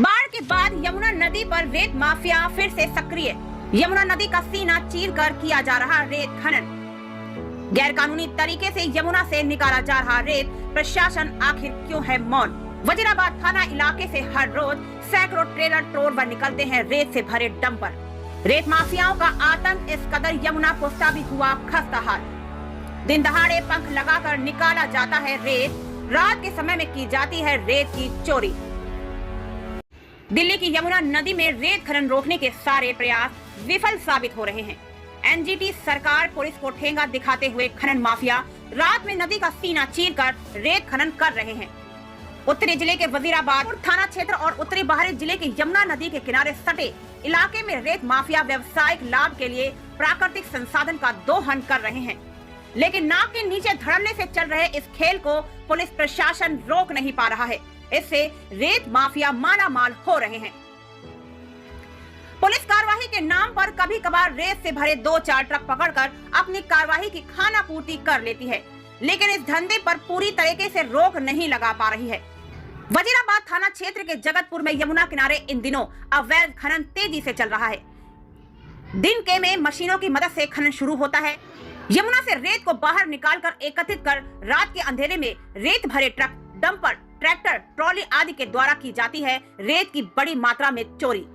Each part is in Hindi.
बाढ़ के बाद यमुना नदी पर रेत माफिया फिर से सक्रिय। यमुना नदी का सीना चीरकर किया जा रहा रेत खनन। गैर कानूनी तरीके से यमुना से निकाला जा रहा रेत, प्रशासन आखिर क्यों है मौन? वजीराबाद थाना इलाके से हर रोज सैकड़ों ट्रेलर टोर पर निकलते हैं रेत से भरे डंपर। रेत माफियाओं का आतंक इस कदर यमुना पुस्ता भी हुआ खस्ताहाल। दिन दहाड़े पंख लगाकर निकाला जाता है रेत, रात के समय में की जाती है रेत की चोरी। दिल्ली की यमुना नदी में रेत खनन रोकने के सारे प्रयास विफल साबित हो रहे हैं। एनजीटी सरकार पुलिस को ठेंगा दिखाते हुए खनन माफिया रात में नदी का सीना चीरकर रेत खनन कर रहे हैं। उत्तरी जिले के वजीराबाद थाना क्षेत्र और उत्तरी बाहरी जिले के यमुना नदी के किनारे सटे इलाके में रेत माफिया व्यावसायिक लाभ के लिए प्राकृतिक संसाधन का दोहन कर रहे हैं, लेकिन नाक के नीचे धड़ल्ले से चल रहे इस खेल को पुलिस प्रशासन रोक नहीं पा रहा है। इससे रेत माफिया माला माल हो रहे हैं। पुलिस कार्रवाई के नाम पर कभी कभार रेत से भरे 2-4 ट्रक पकड़कर अपनी कार्रवाई की खाना पूर्ति कर लेती है, लेकिन इस धंधे पर पूरी तरीके से रोक नहीं लगा पा रही है। वजीराबाद थाना क्षेत्र के जगतपुर में यमुना किनारे इन दिनों अवैध खनन तेजी से चल रहा है। दिन के में मशीनों की मदद से खनन शुरू होता है। यमुना से रेत को बाहर निकालकर एकत्रित कर रात के अंधेरे में रेत भरे ट्रक, डंपर, ट्रैक्टर, ट्रॉली आदि के द्वारा की जाती है रेत की बड़ी मात्रा में चोरी।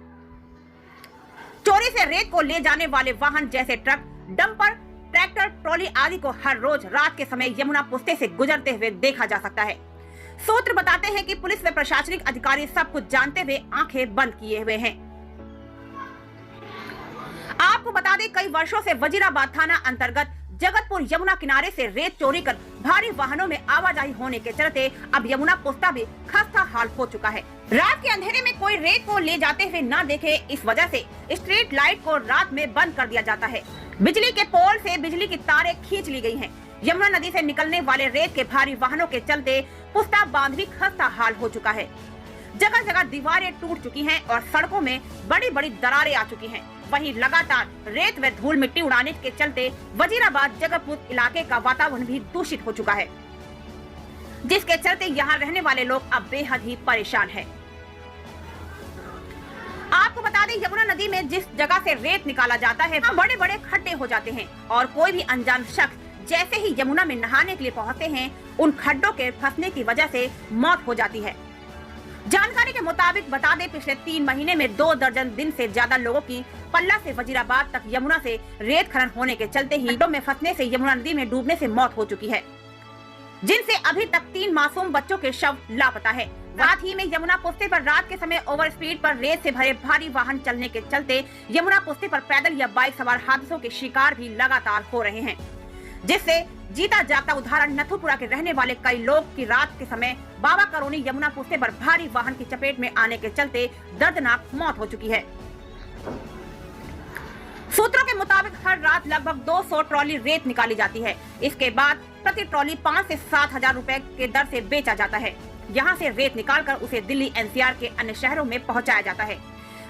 चोरी से रेत को ले जाने वाले वाहन जैसे ट्रक, डंपर, ट्रैक्टर, ट्रॉली आदि को हर रोज रात के समय यमुना पुस्ते से गुजरते हुए देखा जा सकता है। सूत्र बताते हैं कि पुलिस व प्रशासनिक अधिकारी सब कुछ जानते हुए आंखें बंद किए हुए हैं। आपको बता दें, कई वर्षों से वजीराबाद थाना अंतर्गत जगतपुर यमुना किनारे से रेत चोरी कर भारी वाहनों में आवाजाही होने के चलते अब यमुना पुस्ता भी खस्ता हाल हो चुका है। रात के अंधेरे में कोई रेत को ले जाते हुए न देखे, इस वजह से स्ट्रीट लाइट को रात में बंद कर दिया जाता है। बिजली के पोल से बिजली की तारें खींच ली गई हैं। यमुना नदी से निकलने वाले रेत के भारी वाहनों के चलते पुस्ता बांध भी खस्ता हाल हो चुका है। जगह जगह दीवारें टूट चुकी हैं और सड़कों में बड़ी बड़ी दरारें आ चुकी हैं। वहीं लगातार रेत व धूल मिट्टी उड़ाने के चलते वजीराबाद जगतपुर इलाके का वातावरण भी दूषित हो चुका है, जिसके चलते यहाँ रहने वाले लोग अब बेहद ही परेशान हैं। आपको बता दें, यमुना नदी में जिस जगह से रेत निकाला जाता है वहाँ बड़े बड़े खड्डे हो जाते हैं और कोई भी अनजान शख्स जैसे ही यमुना में नहाने के लिए पहुँचते हैं, उन खड्डों के फंसने की वजह से मौत हो जाती है। जानकारी के मुताबिक बता दें, पिछले 3 महीने में 2 दर्जन दिन से ज्यादा लोगों की पल्ला से वजीराबाद तक यमुना से रेत खनन होने के चलते ही खड्डों में फंसने से यमुना नदी में डूबने से मौत हो चुकी है, जिनसे अभी तक 3 मासूम बच्चों के शव लापता है। साथ ही में यमुना पुस्ते पर रात के समय ओवर स्पीड पर रेत से भरे भारी वाहन चलने के चलते यमुना पुस्ते पर पैदल या बाइक सवार हादसों के शिकार भी लगातार हो रहे हैं, जिससे जीता जागता उदाहरण नथुपुरा के रहने वाले कई लोग की रात के समय बाबा करोनी यमुना पुस्ते पर भारी वाहन की चपेट में आने के चलते दर्दनाक मौत हो चुकी है। सूत्रों के मुताबिक हर रात लगभग 200 ट्रॉली रेत निकाली जाती है। इसके बाद प्रति ट्रॉली 5 से 7 हजार रुपए के दर से बेचा जाता है। यहाँ से रेत निकालकर उसे दिल्ली एनसीआर के अन्य शहरों में पहुँचाया जाता है।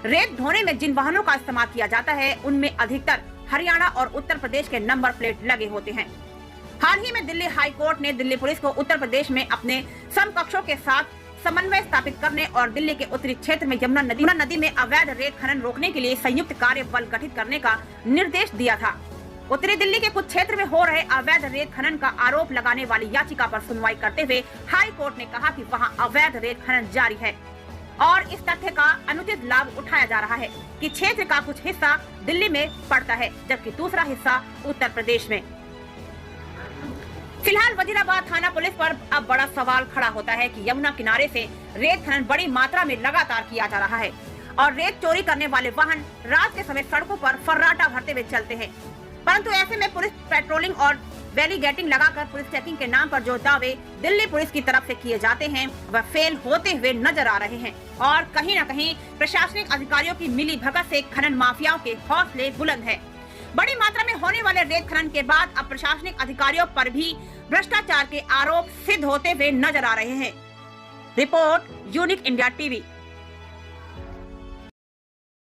रेत ढोने में जिन वाहनों का इस्तेमाल किया जाता है, उनमें अधिकतर हरियाणा और उत्तर प्रदेश के नंबर प्लेट लगे होते हैं। हाल ही में दिल्ली हाई कोर्ट ने दिल्ली पुलिस को उत्तर प्रदेश में अपने समकक्षों के साथ समन्वय स्थापित करने और दिल्ली के उत्तरी क्षेत्र में यमुना नदी में अवैध रेत खनन रोकने के लिए संयुक्त कार्य बल गठित करने का निर्देश दिया था। उत्तरी दिल्ली के कुछ क्षेत्र में हो रहे अवैध रेत खनन का आरोप लगाने वाली याचिका पर सुनवाई करते हुए हाई कोर्ट ने कहा कि वहां अवैध रेत खनन जारी है और इस तथ्य का अनुचित लाभ उठाया जा रहा है कि क्षेत्र का कुछ हिस्सा दिल्ली में पड़ता है, जबकि दूसरा हिस्सा उत्तर प्रदेश में। फिलहाल वजीराबाद थाना पुलिस पर अब बड़ा सवाल खड़ा होता है कि यमुना किनारे से रेत खनन बड़ी मात्रा में लगातार किया जा रहा है और रेत चोरी करने वाले वाहन रात के समय सड़कों पर फर्राटा भरते हुए चलते हैं, परंतु ऐसे में पुलिस पेट्रोलिंग और बैरिकेडिंग लगाकर पुलिस चेकिंग के नाम पर जो दावे दिल्ली पुलिस की तरफ से किए जाते हैं वह फेल होते हुए नजर आ रहे हैं और कहीं न कहीं प्रशासनिक अधिकारियों की मिली भगत से खनन माफियाओं के हौसले बुलंद है। बड़ी मात्रा में होने वाले रेत खनन के बाद अब प्रशासनिक अधिकारियों पर भी भ्रष्टाचार के आरोप सिद्ध होते हुए नजर आ रहे हैं। Report unique India TV.